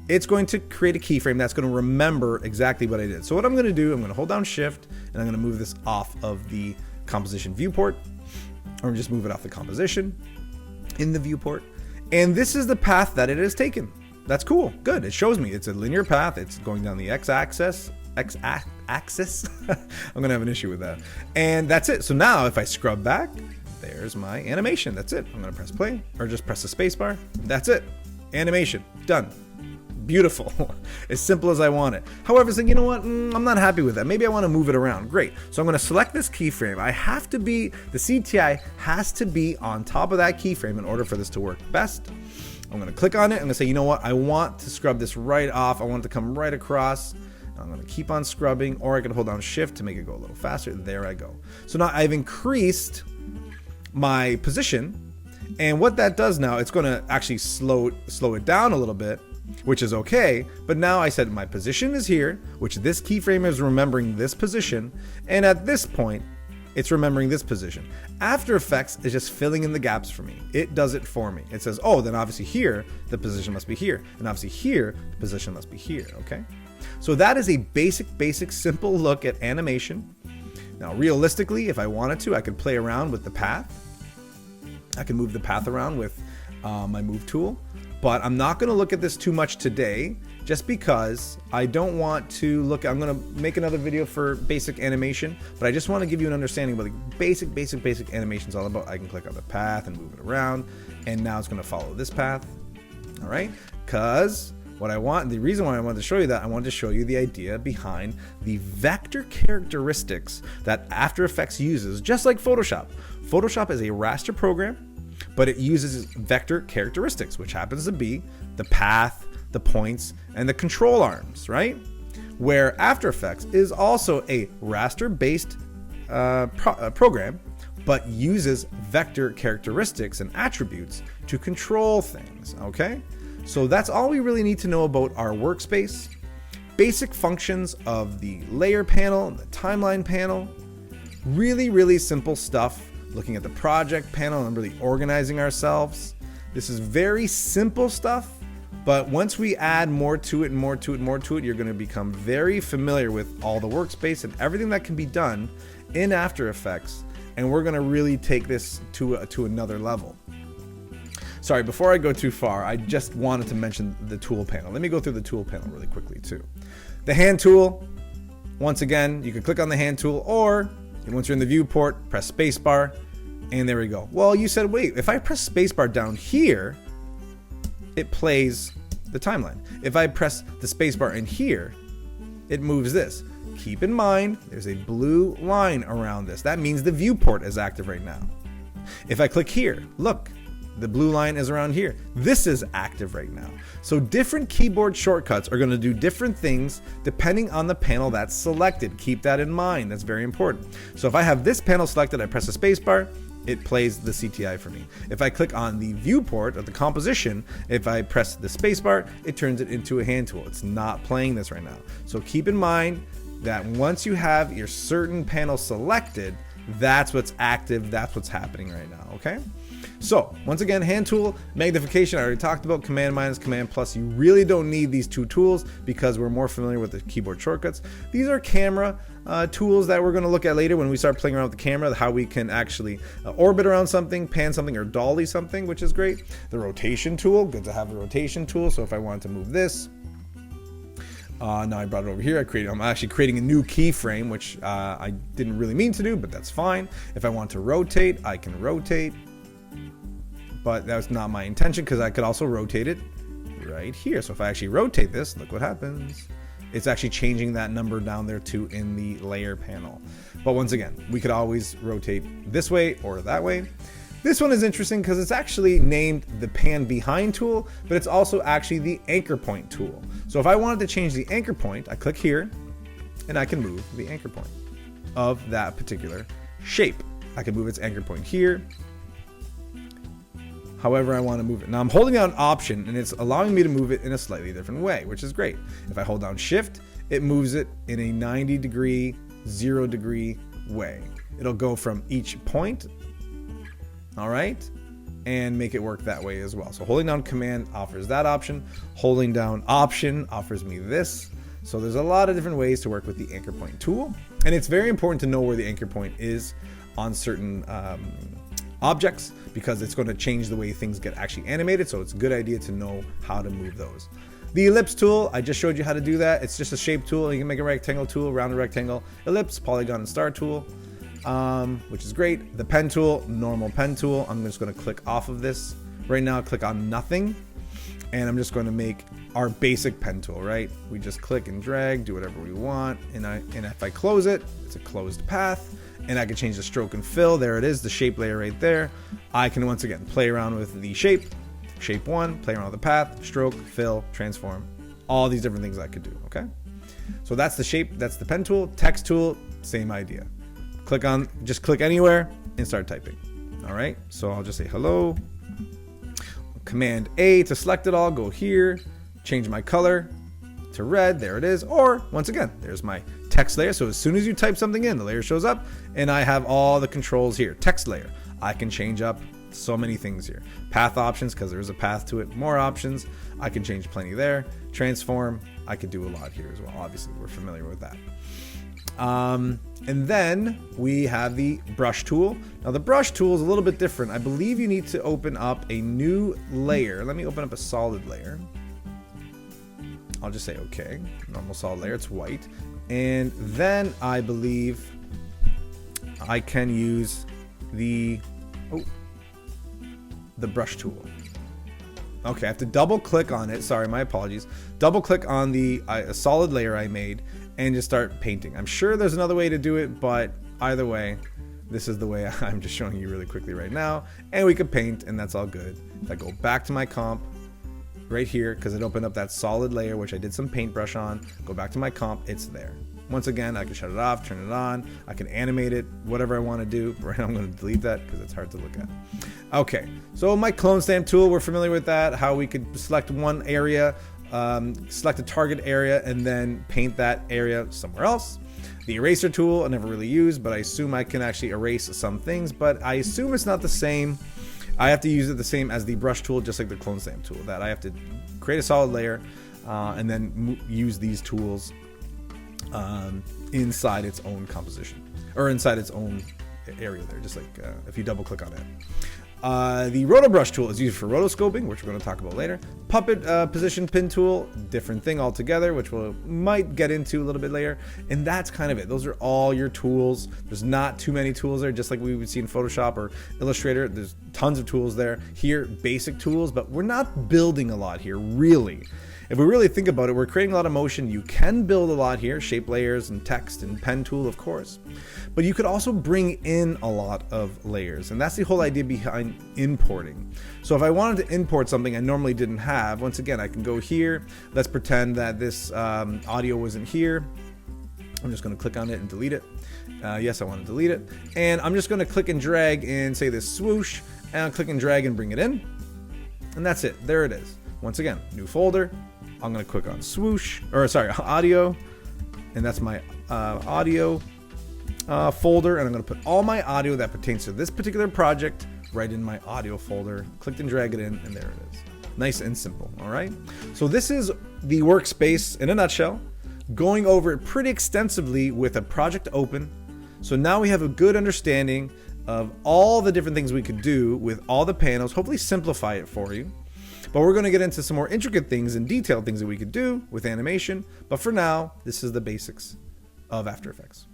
it's going to create a keyframe that's going to remember exactly what I did. So what I'm going to do, I'm going to hold down shift and I'm going to move this off of the composition viewport, or just move it off the composition in the viewport. And this is the path that it has taken. That's cool. Good. It shows me it's a linear path. It's going down the x-axis. I'm gonna have an issue with that. And that's it. So now if I scrub back, there's my animation. That's it. I'm gonna press play or just press the space bar. That's it. Animation done. Beautiful. As simple as I want it. However, it's like, you know what? I'm not happy with that. Maybe I want to move it around. Great. So I'm going to select this keyframe. The CTI has to be on top of that keyframe in order for this to work best. I'm going to click on it. I'm going to say, you know what? I want to scrub this right off. I want it to come right across. I'm going to keep on scrubbing, or I can hold down shift to make it go a little faster. There I go. So now I've increased my position. And what that does now, it's going to actually slow it down a little bit, which is okay. But now I said my position is here, which this keyframe is remembering this position. And at this point, it's remembering this position. After Effects is just filling in the gaps for me. It does it for me. It says, oh, then obviously here, the position must be here. And obviously here, the position must be here, okay? So that is a basic, simple look at animation. Now, realistically, if I wanted to, I could play around with the path. I can move the path around with my move tool, but I'm not gonna look at this too much today, just because I don't want to look. I'm gonna make another video for basic animation, but I just wanna give you an understanding of what the basic animation is all about. I can click on the path and move it around, and now it's gonna follow this path, all right? Because what I want, the reason why I wanted to show you that, I wanted to show you the idea behind the vector characteristics that After Effects uses, just like Photoshop. Photoshop is a raster program, but it uses vector characteristics, which happens to be the path, the points, and the control arms, right? Where After Effects is also a raster-based program, but uses vector characteristics and attributes to control things, okay? So that's all we really need to know about our workspace. Basic functions of the layer panel and the timeline panel. Really simple stuff. Looking at the project panel and really organizing ourselves. This is very simple stuff, but once we add more to it, you're going to become very familiar with all the workspace and everything that can be done in After Effects, and we're going to really take this to another level. Sorry, before I go too far, I just wanted to mention the tool panel. Let me go through the tool panel really quickly too. The hand tool, once again, you can click on the hand tool, or once you're in the viewport, press spacebar, and there we go. Well, you said, wait, if I press spacebar down here, it plays the timeline. If I press the spacebar in here, it moves this. Keep in mind, there's a blue line around this. That means the viewport is active right now. If I click here, look, the blue line is around here. This is active right now. So different keyboard shortcuts are going to do different things depending on the panel that's selected. Keep that in mind. That's very important. So if I have this panel selected, I press the spacebar, it plays the CTI for me. If I click on the viewport of the composition, if I press the spacebar, it turns it into a hand tool. It's not playing this right now. So keep in mind that once you have your certain panel selected, that's what's active, that's what's happening right now, okay? So once again, hand tool, magnification, I already talked about, command minus, command plus. You really don't need these two tools because we're more familiar with the keyboard shortcuts. These are camera tools that we're going to look at later when we start playing around with the camera, how we can actually orbit around something, pan something, or dolly something, which is great. The rotation tool, good to have the rotation tool. So if I wanted to move this, now I brought it over here. I'm actually creating a new keyframe, which I didn't really mean to do, but that's fine. If I want to rotate, I can rotate. But that's not my intention because I could also rotate it right here. So if I actually rotate this, look what happens. It's actually changing that number down there too in the layer panel. But once again, we could always rotate this way or that way. This one is interesting because it's actually named the pan behind tool, but it's also actually the anchor point tool. So if I wanted to change the anchor point, I click here and I can move the anchor point of that particular shape. I can move its anchor point here, however I want to move it. Now I'm holding down Option and it's allowing me to move it in a slightly different way, which is great. If I hold down Shift, it moves it in a 90 degree, 0 degree way. It'll go from each point, all right, and make it work that way as well. So holding down Command offers that option. Holding down Option offers me this. So there's a lot of different ways to work with the anchor point tool. And it's very important to know where the anchor point is on certain objects because it's going to change the way things get actually animated. So it's a good idea to know how to move those. The ellipse tool, I just showed you how to do that. It's just a shape tool. You can make a rectangle tool, round a rectangle, ellipse, polygon, and star tool, which is great. The pen tool, normal pen tool. I'm just going to click off of this. Right now, click on nothing. And I'm just going to make our basic pen tool, right? We just click and drag, do whatever we want. And if I close it, it's a closed path. And I can change the stroke and fill. There it is, the shape layer right there. I can once again play around with the shape 1, play around with the path, stroke, fill, transform, all these different things I could do, okay? So that's the shape, that's the pen tool. Text tool, same idea. Just click anywhere and start typing, All right, so I'll just say hello. Command A to select it all, go here, change my color to red, there it is. Or once again, there's my text layer. So as soon as you type something in, the layer shows up and I have all the controls here. Text layer, I can change up so many things here. Path options, because there's a path to it. More options, I can change plenty there. Transform, I could do a lot here as well. Obviously, we're familiar with that. And then we have the brush tool. Now the brush tool is a little bit different. I believe you need to open up a new layer. Let me open up a solid layer. I'll just say okay, normal solid layer, it's white. And then I believe I can use the brush tool. Okay, I have to double click on it. Sorry, my apologies. Double click on the solid layer I made and just start painting. I'm sure there's another way to do it, but either way, this is the way I'm just showing you really quickly right now. And we could paint, and that's all good. If I go back to my comp right here, because it opened up that solid layer, which I did some paintbrush on, go back to my comp, it's there. Once again, I can shut it off, turn it on, I can animate it, whatever I want to do. Right now I'm going to delete that because it's hard to look at. Okay, so my clone stamp tool, we're familiar with that, how we could select one area, select a target area, and then paint that area somewhere else. The eraser tool I never really used, but I assume I can actually erase some things, but I assume it's not the same. I have to use it the same as the brush tool, just like the clone stamp tool, that I have to create a solid layer and then use these tools inside its own composition, or inside its own area there, just like if you double click on it. The roto brush tool is used for rotoscoping, which we're going to talk about later. Puppet position pin tool, different thing altogether, which we might get into a little bit later. And that's kind of it. Those are all your tools. There's not too many tools there, just like we would see in Photoshop or Illustrator. There's tons of tools there. Here, basic tools, but we're not building a lot here, really. If we really think about it, we're creating a lot of motion. You can build a lot here, shape layers and text and pen tool, of course. But you could also bring in a lot of layers. And that's the whole idea behind importing. So if I wanted to import something I normally didn't have, once again, I can go here. Let's pretend that this audio wasn't here. I'm just going to click on it and delete it. Yes, I want to delete it. And I'm just going to click and drag and say this swoosh, and I'll click and drag and bring it in. And that's it. There it is. Once again, new folder. I'm going to click on swoosh, or sorry, audio, and that's my audio folder, and I'm going to put all my audio that pertains to this particular project right in my audio folder. Click and drag it in, and there it is. Nice and simple, all right? So this is the workspace in a nutshell, going over it pretty extensively with a project open. So now we have a good understanding of all the different things we could do with all the panels, hopefully simplify it for you. But we're going to get into some more intricate things and detailed things that we could do with animation. But for now, this is the basics of After Effects.